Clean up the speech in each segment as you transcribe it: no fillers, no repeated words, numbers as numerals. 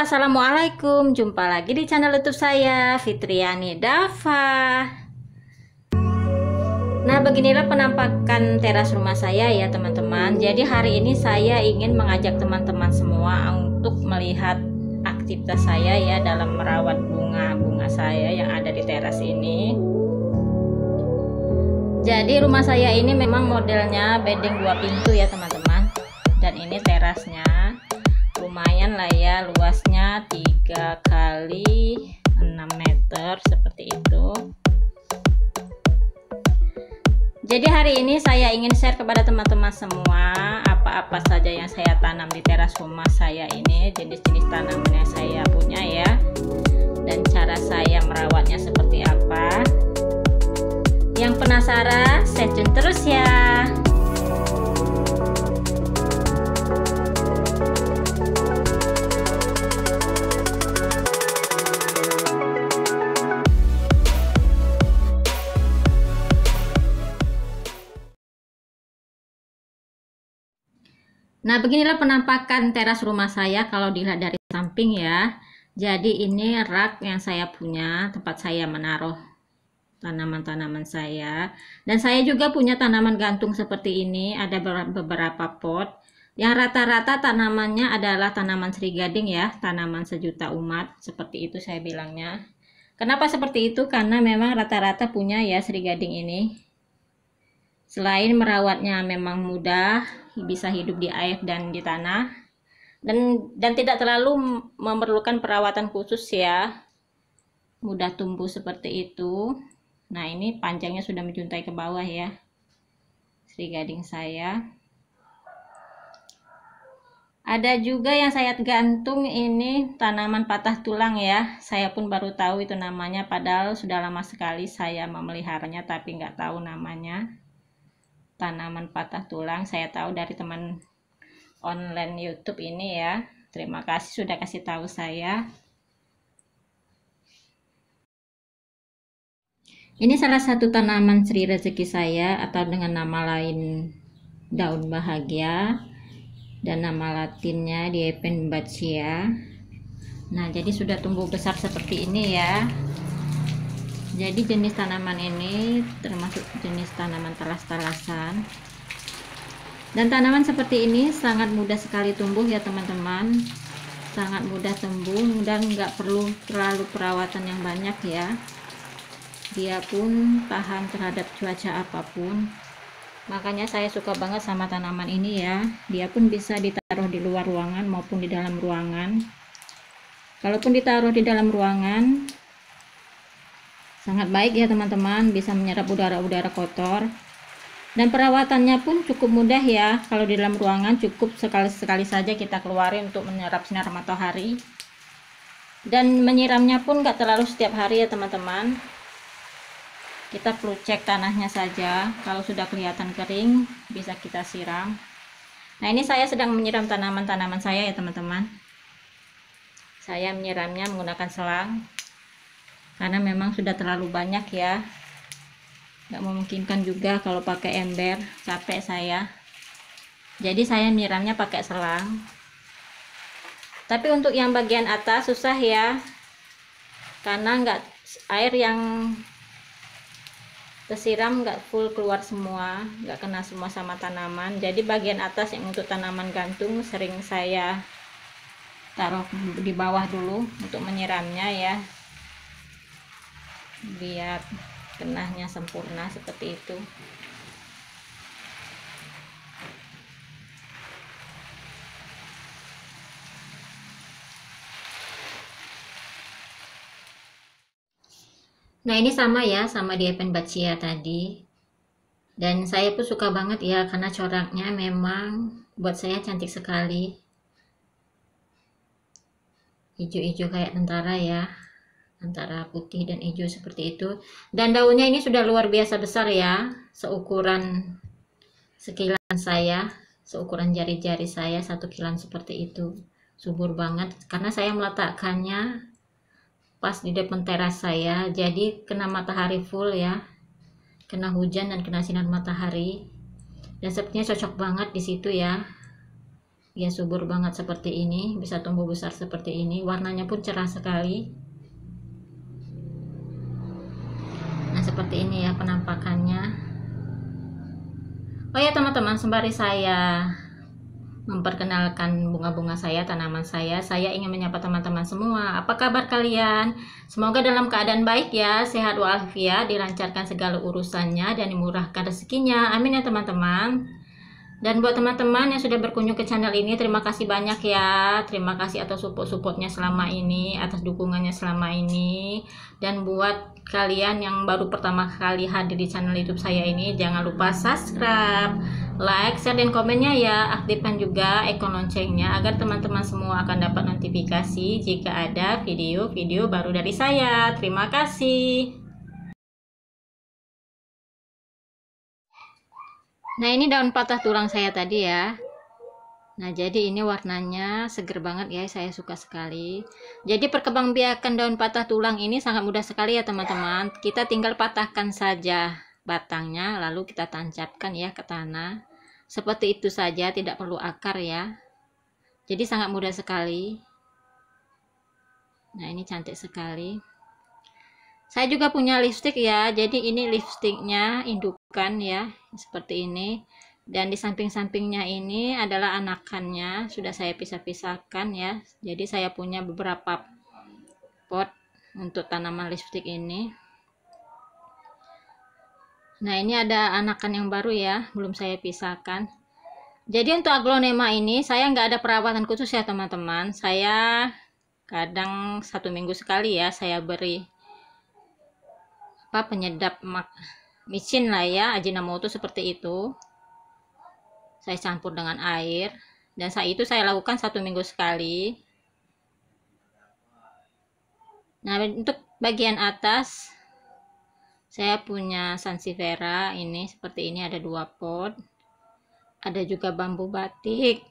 Assalamualaikum, jumpa lagi di channel YouTube saya, Fitriani Dava. Nah, beginilah penampakan teras rumah saya ya teman-teman. Jadi hari ini saya ingin mengajak teman-teman semua untuk melihat aktivitas saya ya dalam merawat bunga-bunga saya yang ada di teras ini. Jadi rumah saya ini memang modelnya bedeng 2 pintu ya teman-teman. Dan ini terasnya lumayan lah ya, luasnya 3 kali 6 meter seperti itu. Jadi hari ini saya ingin share kepada teman-teman semua apa-apa saja yang saya tanam di teras rumah saya ini, jenis-jenis tanaman yang saya punya ya, dan cara saya merawatnya seperti apa. Yang penasaran, stay tune terus ya. Nah, beginilah penampakan teras rumah saya kalau dilihat dari samping ya. Jadi ini rak yang saya punya, tempat saya menaruh tanaman-tanaman saya. Dan saya juga punya tanaman gantung seperti ini, ada beberapa pot. Yang rata-rata tanamannya adalah tanaman Sri Gading ya, tanaman sejuta umat, seperti itu saya bilangnya. Kenapa seperti itu? Karena memang rata-rata punya ya Sri Gading ini. Selain merawatnya memang mudah, bisa hidup di air dan di tanah, dan tidak terlalu memerlukan perawatan khusus ya, mudah tumbuh seperti itu. Nah, ini panjangnya sudah menjuntai ke bawah ya Sri Gading saya. Ada juga yang saya gantung ini tanaman patah tulang ya, saya pun baru tahu itu namanya, padahal sudah lama sekali saya memeliharanya tapi nggak tahu namanya. Tanaman patah tulang saya tahu dari teman online YouTube ini ya. Terima kasih sudah kasih tahu saya. Ini salah satu tanaman Sri Rezeki saya, atau dengan nama lain daun bahagia, dan nama latinnya Diepenbachia. Nah, jadi sudah tumbuh besar seperti ini ya. Jadi jenis tanaman ini termasuk jenis tanaman talas-talasan. Dan tanaman seperti ini sangat mudah sekali tumbuh ya teman-teman. Sangat mudah tumbuh dan nggak perlu terlalu perawatan yang banyak ya. Dia pun tahan terhadap cuaca apapun. Makanya saya suka banget sama tanaman ini ya. Dia pun bisa ditaruh di luar ruangan maupun di dalam ruangan. Kalaupun ditaruh di dalam ruangan, sangat baik ya teman-teman, bisa menyerap udara-udara kotor. Dan perawatannya pun cukup mudah ya. Kalau di dalam ruangan cukup sekali-sekali saja kita keluarin untuk menyerap sinar matahari. Dan menyiramnya pun gak terlalu setiap hari ya teman-teman. Kita perlu cek tanahnya saja. Kalau sudah kelihatan kering, bisa kita siram. Nah, ini saya sedang menyiram tanaman-tanaman saya ya teman-teman. Saya menyiramnya menggunakan selang, karena memang sudah terlalu banyak ya, nggak memungkinkan juga kalau pakai ember, capek saya. Jadi saya nyiramnya pakai selang. Tapi untuk yang bagian atas susah ya, karena nggak, air yang tersiram nggak full keluar semua, nggak kena semua sama tanaman. Jadi bagian atas yang untuk tanaman gantung sering saya taruh di bawah dulu untuk menyiramnya ya, biar kenahnya sempurna seperti itu. Nah, ini sama ya, sama Diepenbachia tadi. Dan saya pun suka banget ya, karena coraknya memang buat saya cantik sekali. Hijau-hijau kayak tentara ya, antara putih dan hijau seperti itu. Dan daunnya ini sudah luar biasa besar ya, seukuran sekilan saya, seukuran jari-jari saya, 1 kilan seperti itu. Subur banget karena saya meletakkannya pas di depan teras saya, jadi kena matahari full ya, kena hujan dan kena sinar matahari. Dan sepertinya cocok banget di situ ya. Ya subur banget seperti ini, bisa tumbuh besar seperti ini, warnanya pun cerah sekali. Nah seperti ini ya penampakannya. Oh ya teman-teman, sembari saya memperkenalkan bunga-bunga saya, tanaman saya ingin menyapa teman-teman semua. Apa kabar kalian? Semoga dalam keadaan baik ya, sehat walafiat, dilancarkan segala urusannya dan dimurahkan rezekinya. Amin ya teman-teman. Dan buat teman-teman yang sudah berkunjung ke channel ini, terima kasih banyak ya. Terima kasih atas support-supportnya selama ini, atas dukungannya selama ini. Dan buat kalian yang baru pertama kali hadir di channel YouTube saya ini, jangan lupa subscribe, like, share, dan komennya ya. Aktifkan juga ikon loncengnya agar teman-teman semua akan dapat notifikasi jika ada video-video baru dari saya. Terima kasih. Nah ini daun patah tulang saya tadi ya. Nah jadi ini warnanya seger banget ya, saya suka sekali. Jadi perkembangbiakan daun patah tulang ini sangat mudah sekali ya teman-teman. Kita tinggal patahkan saja batangnya, lalu kita tancapkan ya ke tanah. Seperti itu saja, tidak perlu akar ya. Jadi sangat mudah sekali. Nah ini cantik sekali. Saya juga punya lipstick ya, jadi ini lipsticknya indukan ya, seperti ini. Dan di samping-sampingnya ini adalah anakannya, sudah saya pisah-pisahkan ya. Jadi saya punya beberapa pot untuk tanaman lipstick ini. Nah ini ada anakan yang baru ya, belum saya pisahkan. Jadi untuk aglonema ini saya nggak ada perawatan khusus ya teman-teman. Saya kadang 1 minggu sekali ya saya beri penyedap micin lah ya, Ajinomoto seperti itu. Saya campur dengan air dan saat itu saya lakukan 1 minggu sekali. Nah untuk bagian atas saya punya sansevieria ini seperti ini, ada 2 pot. Ada juga bambu batik.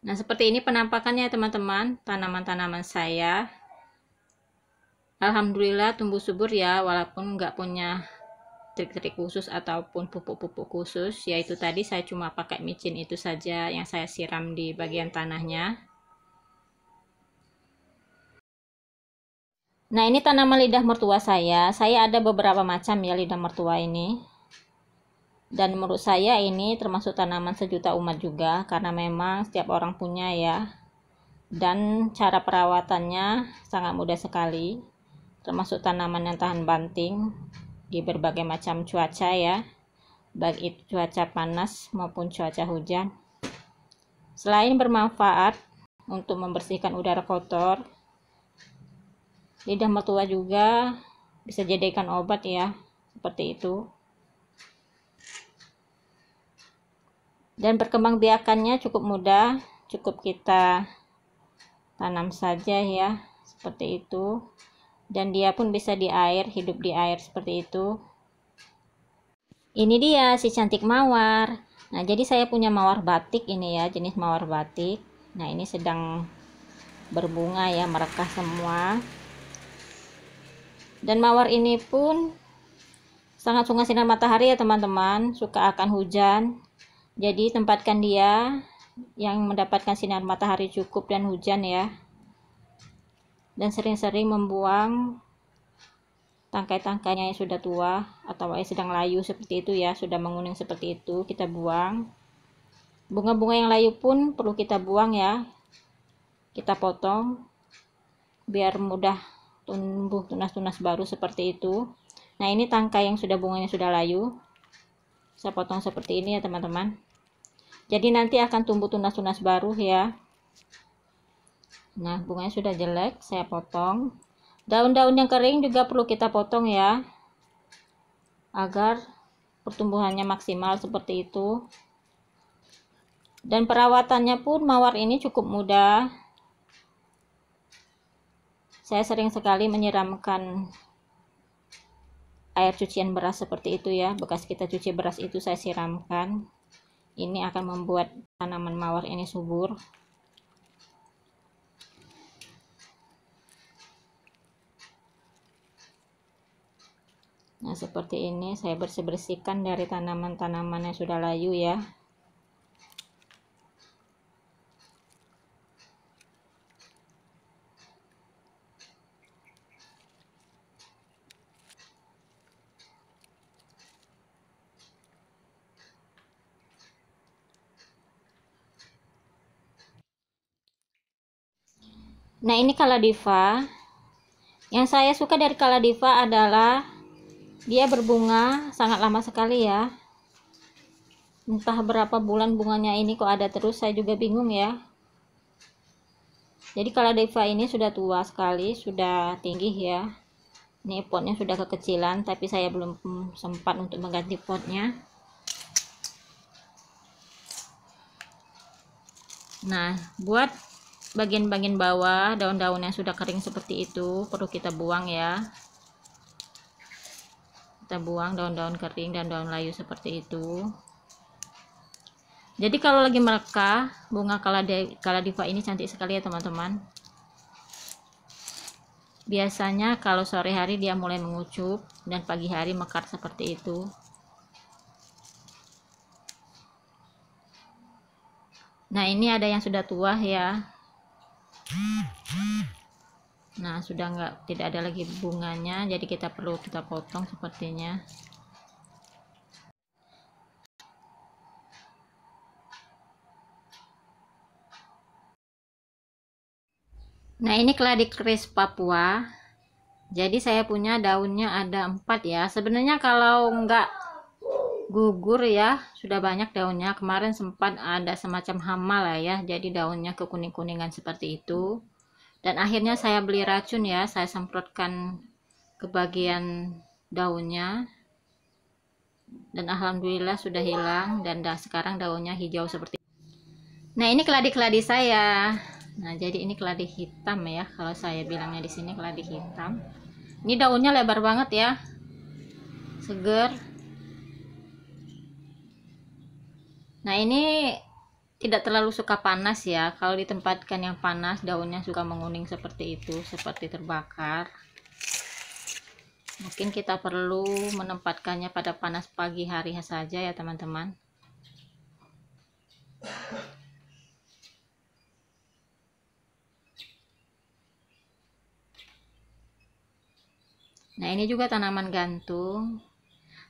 Nah seperti ini penampakannya teman-teman, tanaman-tanaman saya. Alhamdulillah tumbuh subur ya, walaupun nggak punya trik-trik khusus ataupun pupuk-pupuk khusus, yaitu tadi saya cuma pakai micin itu saja yang saya siram di bagian tanahnya. Nah ini tanaman lidah mertua saya ada beberapa macam ya lidah mertua ini. Dan menurut saya ini termasuk tanaman sejuta umat juga, karena memang setiap orang punya ya. Dan cara perawatannya sangat mudah sekali, termasuk tanaman yang tahan banting di berbagai macam cuaca ya, baik itu cuaca panas maupun cuaca hujan. Selain bermanfaat untuk membersihkan udara kotor, lidah mertua juga bisa jadikan obat ya, seperti itu. Dan perkembangbiakannya cukup mudah, cukup kita tanam saja ya, seperti itu. Dan dia pun bisa di air, hidup di air seperti itu. Ini dia si cantik mawar. Nah jadi saya punya mawar batik ini ya, jenis mawar batik. Nah ini sedang berbunga ya, merekah semua. Dan mawar ini pun sangat suka sinar matahari ya teman-teman, suka akan hujan. Jadi tempatkan dia yang mendapatkan sinar matahari cukup dan hujan ya. Dan sering-sering membuang tangkai-tangkainya yang sudah tua atau yang sedang layu seperti itu ya, sudah menguning seperti itu, kita buang. Bunga-bunga yang layu pun perlu kita buang ya. Kita potong biar mudah tumbuh tunas-tunas baru seperti itu. Nah ini tangkai yang sudah bunganya sudah layu, saya potong seperti ini ya teman-teman. Jadi nanti akan tumbuh tunas-tunas baru ya. Nah bunganya sudah jelek, saya potong. Daun-daun yang kering juga perlu kita potong ya, agar pertumbuhannya maksimal seperti itu. Dan perawatannya pun mawar ini cukup mudah. Saya sering sekali menyiramkan air cucian beras seperti itu ya, bekas kita cuci beras itu saya siramkan. Ini akan membuat tanaman mawar ini subur. Nah, seperti ini saya bersih-bersihkan dari tanaman-tanaman yang sudah layu ya. Nah, ini kaladiva. Yang saya suka dari kaladiva adalah dia berbunga sangat lama sekali ya. Entah berapa bulan bunganya ini kok ada terus, saya juga bingung ya. Jadi kaladiva ini sudah tua sekali, sudah tinggi ya. Ini potnya sudah kekecilan, tapi saya belum sempat untuk mengganti potnya. Nah, buat bagian-bagian bawah, daun-daun yang sudah kering seperti itu perlu kita buang ya. Kita buang daun-daun kering dan daun layu seperti itu. Jadi kalau lagi merekah, bunga kaladiva ini cantik sekali ya teman-teman. Biasanya kalau sore hari dia mulai mengucup dan pagi hari mekar seperti itu. Nah, ini ada yang sudah tua ya. Nah, sudah tidak ada lagi bunganya, jadi kita perlu kita potong sepertinya. Nah, ini keladi keris Papua. Jadi saya punya daunnya ada 4 ya. Sebenarnya kalau enggak gugur ya, sudah banyak daunnya. Kemarin sempat ada semacam hama lah ya, jadi daunnya kekuning-kuningan seperti itu. Dan akhirnya saya beli racun ya, saya semprotkan ke bagian daunnya. Dan alhamdulillah sudah hilang dan sekarang daunnya hijau seperti itu. Nah, ini keladi-keladi saya. Nah, jadi ini keladi hitam ya, kalau saya bilangnya di sini keladi hitam. Ini daunnya lebar banget ya, seger. Nah, ini tidak terlalu suka panas ya. Kalau ditempatkan yang panas, daunnya suka menguning seperti itu, seperti terbakar. Mungkin kita perlu menempatkannya pada panas pagi hari saja ya teman-teman. Nah, ini juga tanaman gantung.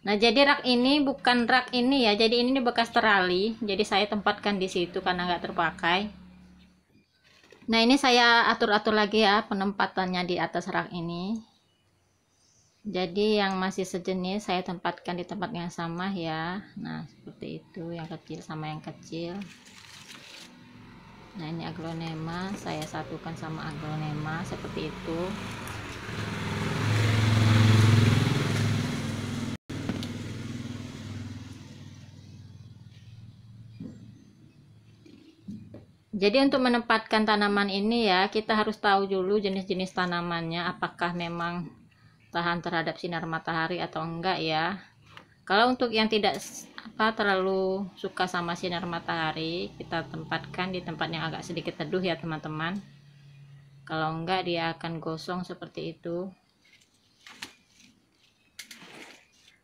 Nah, jadi rak ini bukan rak ini ya, jadi ini bekas terali, jadi saya tempatkan di situ karena nggak terpakai. Nah, ini saya atur-atur lagi ya penempatannya di atas rak ini. Jadi yang masih sejenis saya tempatkan di tempat yang sama ya. Nah, seperti itu, yang kecil sama yang kecil. Nah, ini aglonema, saya satukan sama aglonema seperti itu. Jadi untuk menempatkan tanaman ini ya, kita harus tahu dulu jenis-jenis tanamannya, apakah memang tahan terhadap sinar matahari atau enggak ya. Kalau untuk yang tidak terlalu suka sama sinar matahari, kita tempatkan di tempat yang agak sedikit teduh ya teman-teman. Kalau enggak dia akan gosong seperti itu.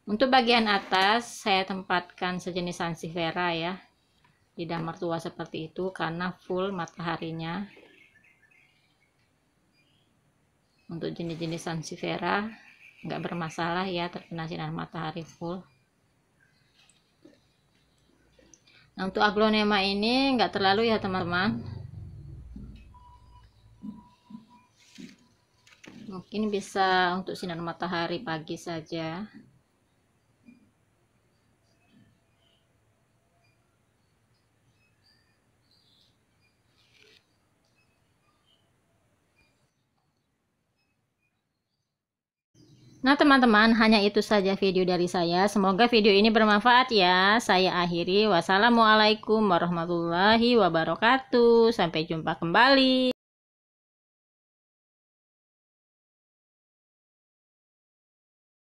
Untuk bagian atas saya tempatkan sejenis sansevieria ya, lidah mertua seperti itu karena full mataharinya. Untuk jenis-jenis sansevieria nggak bermasalah ya terkena sinar matahari full. Nah, untuk aglonema ini nggak terlalu ya teman-teman, mungkin bisa untuk sinar matahari pagi saja. Nah teman-teman, hanya itu saja video dari saya. Semoga video ini bermanfaat ya. Saya akhiri. Wassalamualaikum warahmatullahi wabarakatuh. Sampai jumpa kembali.